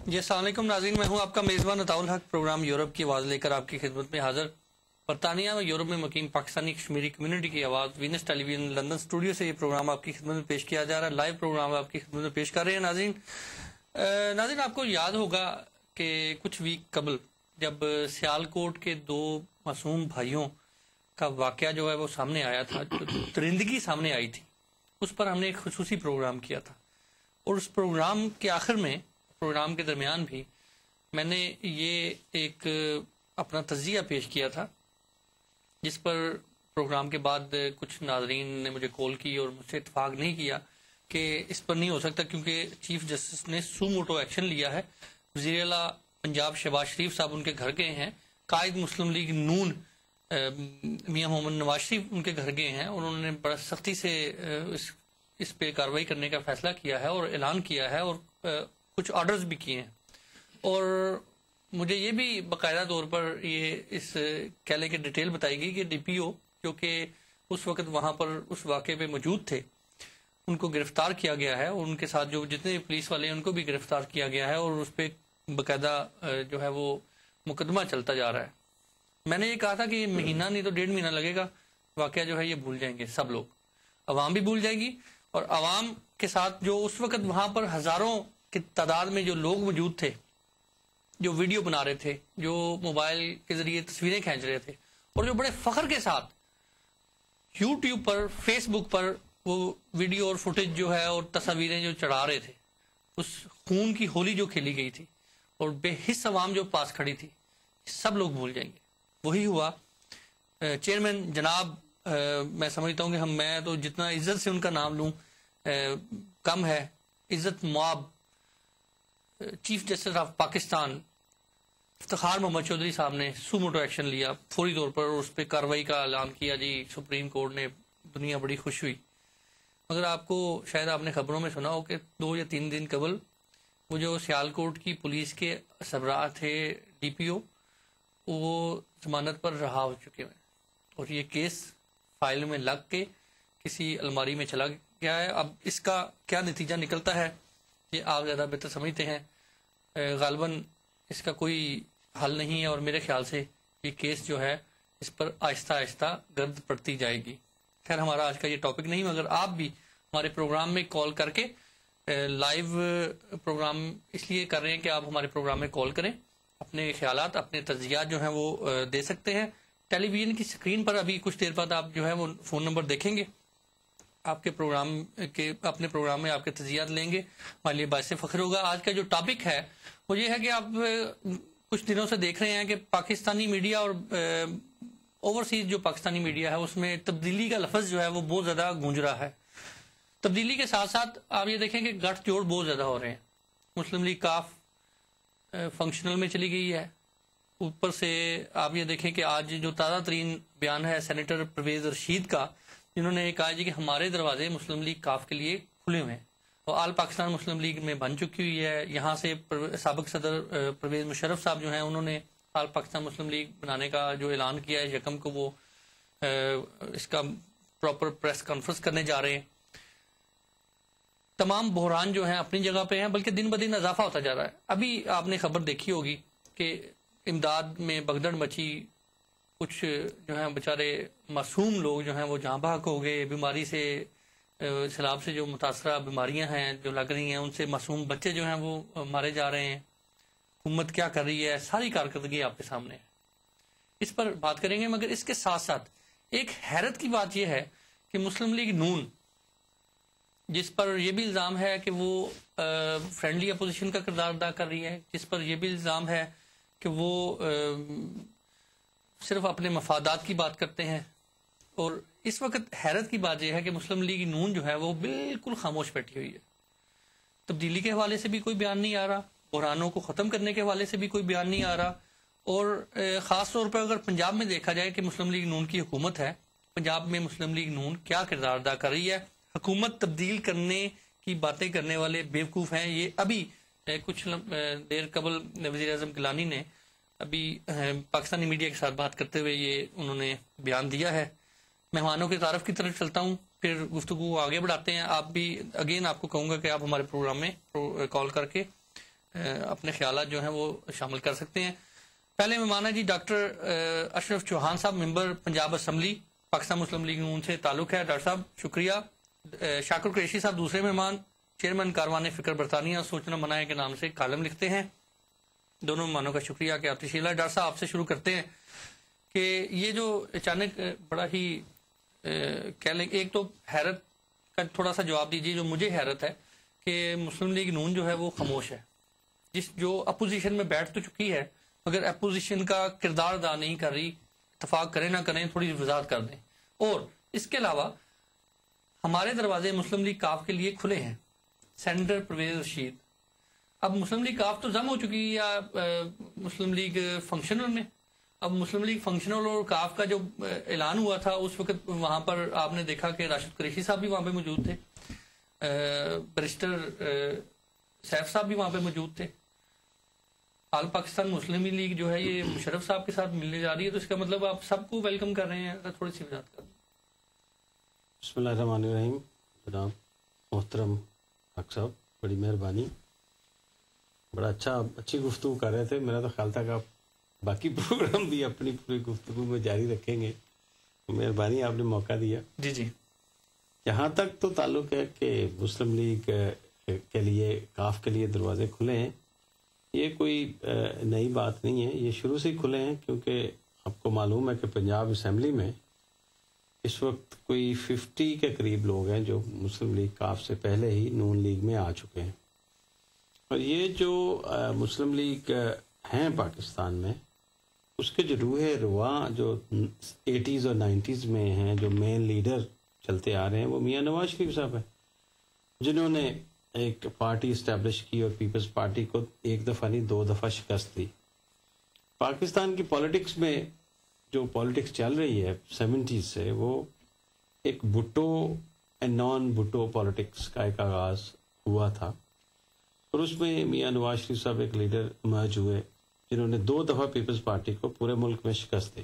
جی السلام علیکم ناظرین، میں ہوں آپ کا میزبان عطاء الحق۔ پروگرام یورپ کی آواز لے کر آپ کی خدمت میں حاضر۔ برطانیہ اور یورپ میں مقیم پاکستانی کشمیری کمیونٹی کی آواز وینس ٹیلی ویژن لندن اسٹوڈیو سے یہ پروگرام آپ کی خدمت میں پیش کیا جا رہا ہے۔ لائیو پروگرام آپ کی خدمت میں پیش کر رہے ہیں ناظرین آپ کو یاد ہوگا کہ کچھ ویک قبل جب سیالکوٹ کے دو معصوم بھائیوں کا واقعہ جو ہے وہ سامنے آیا تھا، جو درندگی سامنے آئی تھی، اس پر ہم نے ایک خصوصی پروگرام کیا تھا، اور اس پروگرام کے آخر میں، پروگرام کے درمیان بھی میں نے یہ ایک اپنا تجزیہ پیش کیا تھا، جس پر پروگرام کے بعد کچھ ناظرین نے مجھے کال کی اور مجھ سے اتفاق نہیں کیا کہ اس پر نہیں ہو سکتا کیونکہ چیف جسٹس نے سو موٹو ایکشن لیا ہے۔ وزیر اعلیٰ پنجاب شہباز شریف صاحب ان کے گھر گئے ہیں، قائد مسلم لیگ نون میاں محمد نواز شریف ان کے گھر گئے ہیں، اور انہوں نے بڑا سختی سے اس پہ کارروائی کرنے کا فیصلہ کیا ہے اور اعلان کیا ہے، اور کچھ آرڈرز بھی کیے ہیں۔ اور مجھے یہ بھی باقاعدہ طور پر یہ اس کہہ لیں کہ ڈیٹیل بتائی گئی کہ ڈی پی او جو کہ اس وقت وہاں پر اس واقعے پہ موجود تھے، ان کو گرفتار کیا گیا ہے، اور ان کے ساتھ جو جتنے پولیس والے ہیں ان کو بھی گرفتار کیا گیا ہے، اور اس پہ باقاعدہ جو ہے وہ مقدمہ چلتا جا رہا ہے۔ میں نے یہ کہا تھا کہ یہ مہینہ نہیں تو 1.5 مہینہ لگے گا، واقعہ جو ہے یہ بھول جائیں گے سب لوگ، عوام بھی بھول جائے گی، اور عوام کے ساتھ جو اس وقت وہاں پر ہزاروں کی تعداد میں جو لوگ موجود تھے، جو ویڈیو بنا رہے تھے، جو موبائل کے ذریعے تصویریں کھینچ رہے تھے، اور جو بڑے فخر کے ساتھ یوٹیوب پر، فیس بک پر وہ ویڈیو اور فوٹیج جو ہے اور تصاویریں جو چڑھا رہے تھے، اس خون کی ہولی جو کھیلی گئی تھی اور بے حس عوام جو پاس کھڑی تھی، سب لوگ بھول جائیں گے۔ وہی ہوا۔ چیئرمین جناب، میں سمجھتا ہوں کہ میں تو جتنا عزت سے ان کا نام لوں کم ہے، عزت مواب chief justice of Pakistan Iftikhar Muhammad Chaudhry صاحب نے سو موٹو ایکشن لیا فوری طور پر، اور اس پہ کارروائی کا اعلان کیا۔ جی سپریم کورٹ نے، دنیا بڑی خوش ہوئی۔ مگر آپ کو شاید آپ نے خبروں میں سنا ہو کہ 2 یا 3 دن قبل وہ جو سیالکوٹ کی پولیس کے سربراہ تھے، ڈی پی او، وہ ضمانت پر رہا ہو چکے ہیں، اور یہ کیس فائل میں لگ کے کسی الماری میں چلا گیا ہے۔ اب اس کا کیا نتیجہ نکلتا ہے یہ آپ زیادہ بہتر سمجھتے ہیں۔ غالباً اس کا کوئی حل نہیں ہے، اور میرے خیال سے یہ کیس جو ہے اس پر آہستہ آہستہ گرد پڑتی جائے گی۔ خیر ہمارا آج کا یہ ٹاپک نہیں، مگر آپ بھی ہمارے پروگرام میں کال کر کے، لائیو پروگرام اس لیے کر رہے ہیں کہ آپ ہمارے پروگرام میں کال کریں، اپنے خیالات، اپنے تجزیات جو ہیں وہ دے سکتے ہیں۔ ٹیلی ویژن کی سکرین پر ابھی کچھ دیر بعد آپ جو ہے وہ فون نمبر دیکھیں گے، آپ کے پروگرام کے، اپنے پروگرام میں آپ کے تجزیات لیں گے، ہمارے لیے باعث فخر ہوگا۔ آج کا جو ٹاپک ہے وہ یہ ہے کہ آپ کچھ دنوں سے دیکھ رہے ہیں کہ پاکستانی میڈیا اور اوورسیز جو پاکستانی میڈیا ہے اس میں تبدیلی کا لفظ جو ہے وہ بہت زیادہ گونج رہا ہے۔ تبدیلی کے ساتھ ساتھ آپ یہ دیکھیں کہ گٹھ جوڑ بہت زیادہ ہو رہے ہیں۔ مسلم لیگ کاف فنکشنل میں چلی گئی ہے، اوپر سے آپ یہ دیکھیں کہ آج جو تازہ ترین بیان ہے سینیٹر پرویز رشید کا، جنہوں نے کہا جی کہ ہمارے دروازے مسلم لیگ کاف کے لیے کھلے ہوئے ہیں، اور آل پاکستان مسلم لیگ میں بن چکی ہوئی ہے۔ یہاں سے سابق صدر پرویز مشرف صاحب جو ہیں انہوں نے آل پاکستان مسلم لیگ بنانے کا جو اعلان کیا ہے، یکم کو وہ اس کا پراپر پریس کانفرنس کرنے جا رہے ہیں۔ تمام بحران جو ہیں اپنی جگہ پہ ہیں، بلکہ دن بدن اضافہ ہوتا جا رہا ہے۔ ابھی آپ نے خبر دیکھی ہوگی کہ امداد میں بگدڑ مچی، کچھ جو ہیں بیچارے معصوم لوگ جو ہیں وہ جاں بحق ہو گئے، بیماری سے، سیلاب سے جو متاثرہ بیماریاں ہیں جو لگ رہی ہیں ان سے معصوم بچے جو ہیں وہ مارے جا رہے ہیں۔ حکومت کیا کر رہی ہے، ساری کارکردگی آپ کے سامنے ہے، اس پر بات کریں گے۔ مگر اس کے ساتھ ساتھ ایک حیرت کی بات یہ ہے کہ مسلم لیگ نون، جس پر یہ بھی الزام ہے کہ وہ فرینڈلی اپوزیشن کا کردار ادا کر رہی ہے، جس پر یہ بھی الزام ہے کہ وہ صرف اپنے مفادات کی بات کرتے ہیں، اور اس وقت حیرت کی بات یہ ہے کہ مسلم لیگ نون جو ہے وہ بالکل خاموش بیٹھی ہوئی ہے۔ تبدیلی کے حوالے سے بھی کوئی بیان نہیں آ رہا، بحرانوں کو ختم کرنے کے حوالے سے بھی کوئی بیان نہیں آ رہا، اور خاص طور پر اگر پنجاب میں دیکھا جائے کہ مسلم لیگ نون کی حکومت ہے، پنجاب میں مسلم لیگ نون کیا کردار ادا کر رہی ہے۔ حکومت تبدیل کرنے کی باتیں کرنے والے بیوقوف ہیں۔ یہ ابھی کچھ دیر قبل وزیر اعظم گیلانی نے ابھی پاکستانی میڈیا کے ساتھ بات کرتے ہوئے یہ انہوں نے بیان دیا ہے۔ مہمانوں کی تعارف کی طرف چلتا ہوں، پھر گفتگو آگے بڑھاتے ہیں۔ آپ بھی اگین آپ کو کہوں گا کہ آپ ہمارے پروگرام میں کال کر کے اپنے خیالات جو ہیں وہ شامل کر سکتے ہیں. پہلے مہمان ہے جی ڈاکٹر اشرف چوہان صاحب، ممبر پنجاب اسمبلی، پاکستان مسلم لیگ نون سے تعلق ہے. ڈاکٹر صاحب شکریہ. شاکر قریشی صاحب دوسرے مہمان، چیئرمین کاروان فکر برطانیہ، سوچنا منع ہے کے نام سے کالم لکھتے ہیں. دونوں مہمانوں کا شکریہ کہ آپ تشریف لائے. ڈاکٹر صاحب آپ سے شروع کرتے ہیں کہ یہ جو اچانک بڑا ہی کہہ لیں، ایک تو حیرت کا تھوڑا سا جواب دیجیے. جو مجھے حیرت ہے کہ مسلم لیگ نون جو ہے وہ خاموش ہے، جو اپوزیشن میں بیٹھ تو چکی ہے مگر اپوزیشن کا کردار ادا نہیں کر رہی. اتفاق کریں نہ کریں تھوڑی وضاحت کر دیں. اور اس کے علاوہ ہمارے دروازے مسلم لیگ کاف کے لیے کھلے ہیں. سینیٹر پرویز رشید، اب مسلم لیگ کاف تو ضم ہو چکی ہے یا مسلم لیگ فنکشنل میں. اب مسلم لیگ فنکشنل اور کاف کا جو اعلان ہوا تھا اس وقت وہاں پر آپ نے دیکھا کہ راشد قریشی صاحب بھی وہاں پہ موجود تھے، بیرسٹر سیف صاحب بھی وہاں پہ موجود تھے. آل پاکستان مسلم لیگ جو ہے یہ مشرف صاحب کے ساتھ ملنے جا رہی ہے، تو اس کا مطلب آپ سب کو ویلکم کر رہے ہیں. تھوڑی سی وضاحت کر دیں. بسم اللہ الرحمن الرحیم. جناب محترم حق صاحب، بڑی مہربانی. بڑا اچھی گفتگو کر رہے تھے. میرا تو خیال تھا کہ آپ باقی پروگرام بھی اپنی پوری گفتگو میں جاری رکھیں گے. مہربانی، آپ نے موقع دیا. جی جی. یہاں تک تو تعلق ہے کہ مسلم لیگ کے لیے کاف کے لیے دروازے کھلے ہیں، یہ کوئی نئی بات نہیں ہے. یہ شروع سے ہی کھلے ہیں کیونکہ آپ کو معلوم ہے کہ پنجاب اسمبلی میں اس وقت کوئی 50 کے قریب لوگ ہیں جو مسلم لیگ کاف سے پہلے ہی نون لیگ میں آ چکے ہیں. اور یہ جو مسلم لیگ ہیں پاکستان میں، اس کے جو روح رواں جو 80s اور 90s میں ہیں، جو مین لیڈر چلتے آ رہے ہیں، وہ میاں نواز شریف صاحب ہیں، جنہوں نے ایک پارٹی اسٹیبلش کی اور پیپلز پارٹی کو ایک دفعہ نہیں 2 دفعہ شکست دی. پاکستان کی پالیٹکس میں جو پالیٹکس چل رہی ہے 70s سے، وہ ایک Bhutto and non Bhutto politics کا ایک آغاز ہوا تھا، اور اس میں میاں نواز شریف صاحب ایک لیڈر ایمرج ہوئے جنہوں نے 2 دفعہ پیپلز پارٹی کو پورے ملک میں شکست دی.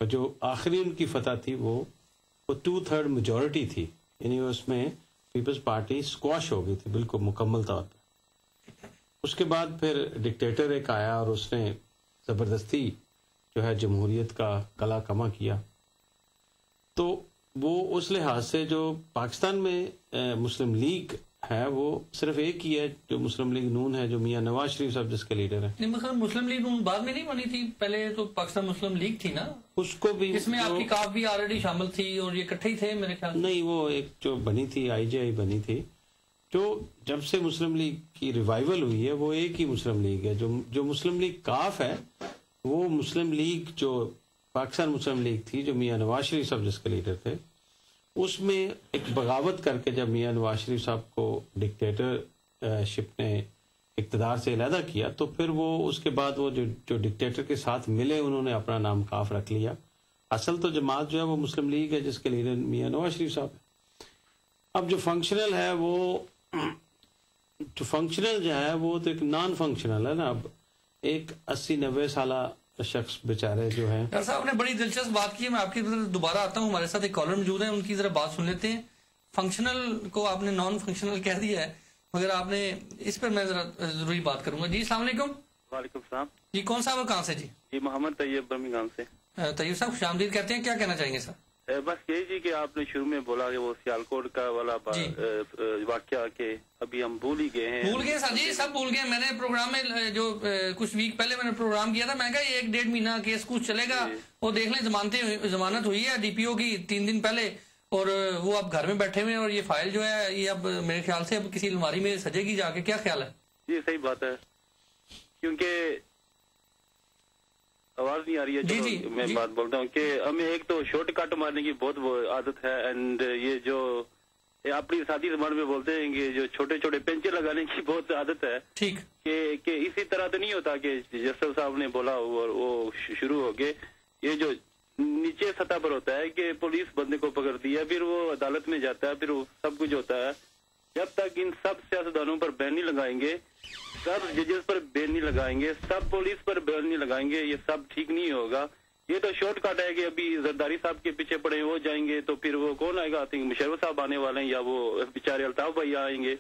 اور جو آخری ان کی فتح تھی وہ 2/3 میجورٹی تھی، یعنی اس میں پیپلز پارٹی اسکواش ہو گئی تھی بالکل مکمل طور پہ. اس کے بعد پھر ڈکٹیٹر ایک آیا اور اس نے زبردستی جو ہے جمہوریت کا گلا کما کیا. تو وہ اس لحاظ سے جو پاکستان میں مسلم لیگ ہے وہ صرف ایک ہی ہے جو مسلم لیگ نون ہے، جو میاں نواز شریف صاحب جس کے لیڈر ہیں. نہیں، مسلم لیگ نون بعد میں نہیں بنی تھی، پہلے تو پاکستان مسلم لیگ تھی نا. اس کو بھی اس میں آپ کی کاف بھی آلریڈی شامل تھی اور یہ اکٹھے ہی تھے میرے خیال. نہیں، وہ ایک جو بنی تھی IJI بنی تھی، جو جب سے مسلم لیگ کی ریوائول ہوئی ہے وہ ایک ہی مسلم لیگ ہے. جو مسلم لیگ کاف ہے وہ مسلم لیگ جو پاکستان مسلم لیگ تھی، جو میاں نواز شریف صاحب جس کے لیڈر تھے، اس میں ایک بغاوت کر کے جب میاں نواز شریف صاحب کو ڈکٹیٹر شپ نے اقتدار سے علیحدہ کیا، تو پھر وہ اس کے بعد وہ جو ڈکٹیٹر کے ساتھ ملے انہوں نے اپنا نام کاف رکھ لیا. اصل تو جماعت جو ہے وہ مسلم لیگ ہے جس کے لیڈر میاں نواز شریف صاحب ہے. اب جو فنکشنل ہے جو ہے وہ تو ایک نان فنکشنل ہے نا. اب ایک 80-90 سالہ شخص بیچارے جو ہیں. ڈاکٹر صاحب نے بڑی دلچسپ بات کی ہے، میں آپ کی طرف دوبارہ آتا ہوں. ہمارے ساتھ ایک کالر موجود ہیں، ان کی ذرا بات سن لیتے ہیں. فنکشنل کو آپ نے نان فنکشنل کہہ دیا ہے، مگر آپ نے اس پر میں ذرا ضروری بات کروں گا. جی السلام علیکم. وعلیکم السلام. جی کون صاحب اور کہاں سے؟ جی محمد طیب برمنگھام سے. طیب صاحب خوش آمدید کہتے ہیں، کیا کہنا چاہیں گے سر؟ بس یہی جی کہ آپ نے شروع میں بولا کہ وہ سیالکوٹ کا والا واقعہ کہ ابھی ہم بھول ہی گئے ہیں. بھول گئے سر جی، سب بھول گئے. میں نے پروگرام میں جو کچھ ویک پہلے میں نے پروگرام کیا تھا، میں کہا یہ 1-1.5 مہینہ کیس کچھ چلے گا، وہ دیکھ لیں ضمانت ہوئی ہے DPO کی 3 دن پہلے، اور وہ اب گھر میں بیٹھے ہوئے ہیں، اور یہ فائل جو ہے یہ اب میرے خیال سے اب کسی الماری میں سجے گی جا کے. کیا خیال ہے؟ جی صحیح بات ہے، کیونکہ آواز نہیں آ رہی ہے. میں بات بولتا ہوں کہ ہمیں ایک تو شارٹ کٹ مارنے کی بہت عادت ہے، اینڈ یہ جو اپنی سادی زبان میں بولتے ہیں کہ جو چھوٹے چھوٹے پینچے لگانے کی بہت عادت ہے. ٹھیک کہ اسی طرح تو نہیں ہوتا کہ جسر صاحب نے بولا اور وہ شروع ہو گئے. یہ جو نیچے سطح پر ہوتا ہے کہ پولیس بندے کو پکڑتی ہے، پھر وہ عدالت میں جاتا ہے، پھر وہ سب کچھ ہوتا ہے. جب تک ان سب سیاستدانوں پر بین نہیں لگائیں گے، سب ججز پر بین نہیں لگائیں گے، سب پولیس پر بین نہیں لگائیں گے، یہ سب ٹھیک نہیں ہوگا. یہ تو شارٹ کٹ ہے کہ ابھی زرداری صاحب کے پیچھے پڑے وہ جائیں گے تو پھر وہ کون آئے گا؟ مشرف صاحب آنے والے ہیں، یا وہ بیچارے الطاف بھائی آئیں گے.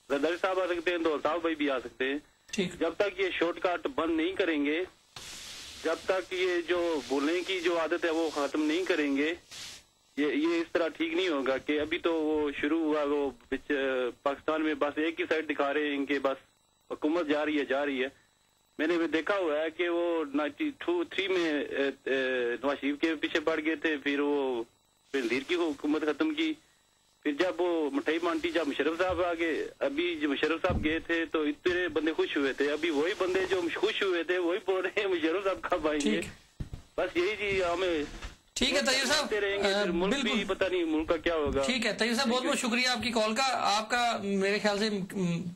زرداری صاحب آ سکتے ہیں تو الطاف بھائی بھی آ سکتے ہیں. ٹھیک. جب تک یہ شارٹ کٹ بند نہیں کریں گے, جب تک یہ جو بولنے کی جو عادت ہے وہ ختم نہیں کریں گے, یہ اس طرح ٹھیک نہیں ہوگا. کہ ابھی تو وہ شروع ہوا, وہ پاکستان میں بس ایک ہی سائڈ دکھا رہے ہیں کہ بس حکومت جا رہی ہے. میں نے دیکھا ہوا ہے کہ وہ 92-3 میں نواز شریف کے پیچھے پڑ گئے تھے, پھر وہ بنظیر کی حکومت ختم کی, پھر جب وہ مٹھائی مانٹی جب مشرف صاحب آگے, ابھی جو مشرف صاحب گئے تھے تو اتنے بندے خوش ہوئے تھے, ابھی وہی بندے جو خوش ہوئے تھے وہی بول رہے ہیں مشرف صاحب کب آئیں گے. بس یہی چیز ہمیں ٹھیک ہے طاہر صاحب, ملک بھی پتہ نہیں ملک کا کیا ہوگا. ٹھیک ہے طاہر صاحب, بہت بہت شکریہ آپ کی کال کا. آپ کا میرے خیال سے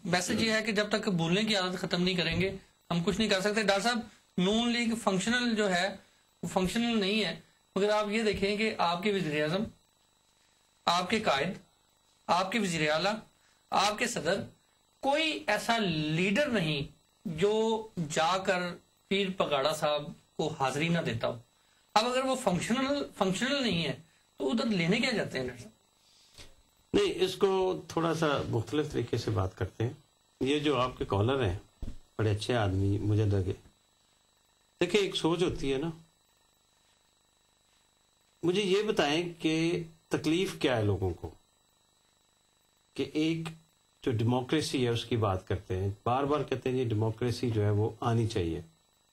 میسج یہ ہے کہ جب تک بھولنے کی عادت ختم نہیں کریں گے ہم کچھ نہیں کر سکتے. ڈاکٹر صاحب, نون لیگ فنکشنل جو ہے وہ فنکشنل نہیں ہے, مگر آپ یہ دیکھیں کہ آپ کے وزیر اعظم, آپ کے قائد, آپ کے وزیر اعلیٰ, آپ کے صدر, کوئی ایسا لیڈر نہیں جو جا کر پیر پگاڑا صاحب کو حاضری نہ دیتا ہو. اب اگر وہ فنکشنل نہیں ہے تو ادھر لینے کیا جاتے ہیں ڈاکٹر صاحب؟ نہیں, اس کو تھوڑا سا مختلف طریقے سے بات کرتے ہیں. یہ جو آپ کے کالر ہیں بڑے اچھے آدمی مجھے لگے. دیکھیں, ایک سوچ ہوتی ہے نا, مجھے یہ بتائیں کہ تکلیف کیا ہے لوگوں کو کہ ایک جو ڈیموکریسی ہے اس کی بات کرتے ہیں, بار بار کہتے ہیں یہ ڈیموکریسی جو ہے وہ آنی چاہیے.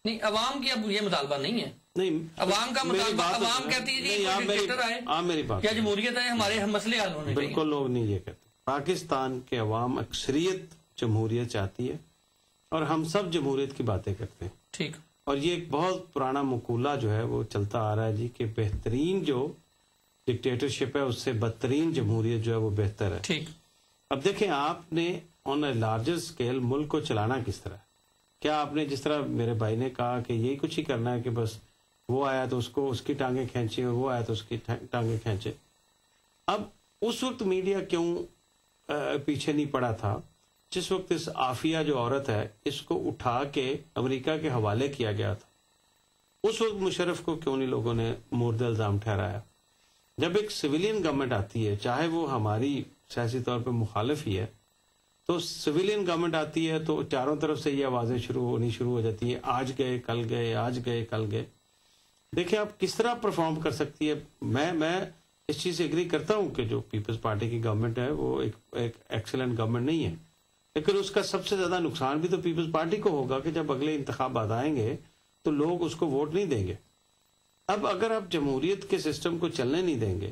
نہیں, عوام کی اب یہ مطالبہ نہیں ہے. نہیں, عوام کا مطالبہ, عوام کہتی ہے جی کوئی ڈکٹیٹر آئے, آپ میری بات, کیا جمہوریت ہے, ہمارے مسئلے حل ہونے چاہیے. بالکل لوگ نہیں یہ کہتے. پاکستان کے عوام اکثریت جمہوریت چاہتی ہے اور ہم سب جمہوریت کی باتیں کرتے ہیں. ٹھیک. اور یہ ایک بہت پرانا مقولہ جو ہے وہ چلتا آ رہا ہے جی کہ بہترین جو ڈکٹیٹرشپ ہے اس سے بدترین جمہوریت جو ہے وہ بہتر ہے. ٹھیک. اب دیکھیں, آپ نے آن اے لارجر اسکیل ملک کو چلانا کس طرح؟ کیا آپ نے جس طرح میرے بھائی نے کہا کہ یہی کچھ ہی کرنا ہے کہ بس وہ آیا تو اس کی ٹانگیں کھینچیں اور وہ آیا تو اس کی ٹانگیں کھینچے. اب اس وقت میڈیا کیوں پیچھے نہیں پڑا تھا جس وقت اس عافیہ جو عورت ہے اس کو اٹھا کے امریکہ کے حوالے کیا گیا تھا؟ اس وقت مشرف کو کیوں نہیں لوگوں نے مورد الزام ٹھہرایا؟ جب ایک سویلین گورنمنٹ آتی ہے, چاہے وہ ہماری سیاسی طور پہ مخالف ہی ہے, تو سویلین گورنمنٹ آتی ہے تو چاروں طرف سے یہ آوازیں شروع ہو جاتی ہیں, آج گئے کل گئے, آج گئے کل گئے. دیکھیں آپ کس طرح پرفارم کر سکتی ہے. میں اس چیز سے ایگری کرتا ہوں کہ جو پیپلز پارٹی کی گورنمنٹ ہے وہ ایک ایکسلنٹ گورنمنٹ نہیں ہے, لیکن اس کا سب سے زیادہ نقصان بھی تو پیپلز پارٹی کو ہوگا کہ جب اگلے انتخابات آئیں گے تو لوگ اس کو ووٹ نہیں دیں گے. اب اگر آپ جمہوریت کے سسٹم کو چلنے نہیں دیں گے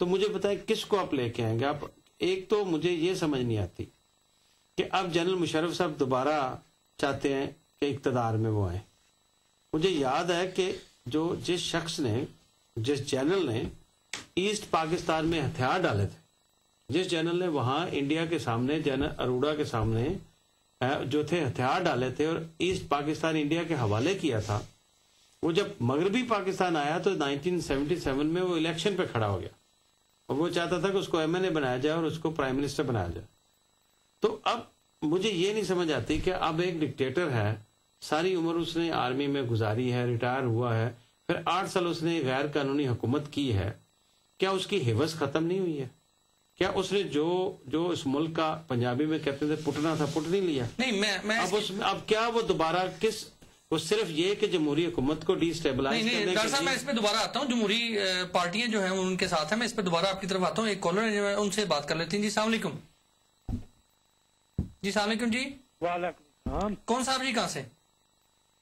تو مجھے بتائیں کس کو آپ لے کے آئیں گے آپ؟ ایک تو مجھے یہ سمجھ نہیں آتی کہ اب جنرل مشرف صاحب دوبارہ چاہتے ہیں کہ اقتدار میں وہ آئیں. مجھے یاد ہے کہ جس شخص نے, جس جنرل نے ایسٹ پاکستان میں ہتھیار ڈالے تھے, جس جنرل نے وہاں انڈیا کے سامنے, جنرل اروڑا کے سامنے جو تھے ہتھیار ڈالے تھے اور ایسٹ پاکستان انڈیا کے حوالے کیا تھا, وہ جب مغربی پاکستان آیا تو 1977 میں وہ الیکشن پہ کھڑا ہو گیا اور وہ چاہتا تھا کہ اس کو ایم این اے بنایا جائے اور اس کو پرائم منسٹر بنایا جائے. تو اب مجھے یہ نہیں سمجھ آتی کہ اب ایک ڈکٹیٹر ہے, ساری عمر اس نے آرمی میں گزاری ہے, ریٹائر ہوا ہے, پھر 8 سال اس نے غیر قانونی حکومت کی ہے, کیا اس کی حوث ختم نہیں ہوئی ہے؟ کیا اس نے جو اس ملک کا پنجابی میں کہتے تھے پٹنا تھا, پٹ نہیں لیا؟ نہیں, اب کیا وہ دوبارہ وہ صرف یہ کہ جمہوری حکومت کو ڈی اسٹیبلائز کرنے ڈاکٹر صاحب, میں اس پہ دوبارہ آتا ہوں. جمہوری پارٹیاں جو ہیں ان کے ساتھ ہیں, میں اس پہ دوبارہ آپ کی طرف آتا ہوں. ایک کالر ہے, ان سے بات کر لیتی ہیں. جی السلام علیکم. جی السلام علیکم. جی وعلیکم السلام. کون صاحب جی, کہاں سے؟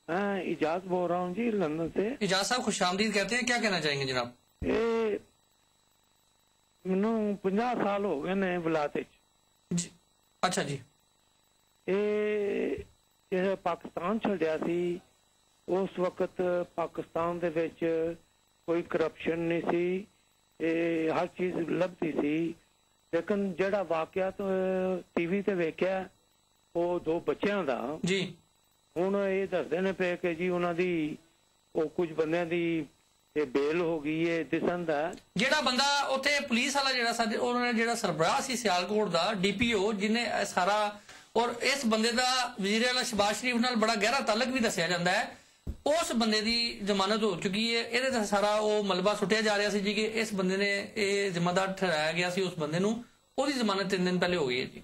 اجاز بول رہا ہوں جی, لندن سے. اجاز صاحب خوش آمدید کہتے ہیں, کیا کہنا چاہیں گے جناب؟ مینوں 50 سال ہو گئے نے ولایت. جی اچھا جی. جب پاکستان چھڈیا سی اس وقت پاکستان دے وچ کوئی کرپشن نہیں سی, ہر چیز لبھی سی, لیکن جڑا واقعات ٹی وی تے ویکھیا وہ 2 بچیاں دا جی, ہن یہ دسدے نے پے کہ جی انہاں دی وہ کچھ بندیاں دی بیل ہو گئی ہے دسن دا. جڑا بندہ اوتھے پولیس والا انہوں نے جڑا سربراہ سی سیالکوٹ دا ڈی پی او جنہیں سارا, اور اس بندے دا وزیر اعلیٰ شہباز شریف نال بڑا گہرا تعلق بھی دسیا جاتا ہے, اس بندے دی ضمانت ہو چکی ہے. یہ سارا وہ ملبہ سٹیا جا رہا سی جی کہ اس بندے نے یہ ذمہ دار ٹھہرایا گیا سی, اس بندے نو وہ ضمانت 3 دن پہلے ہو گئی ہے. جی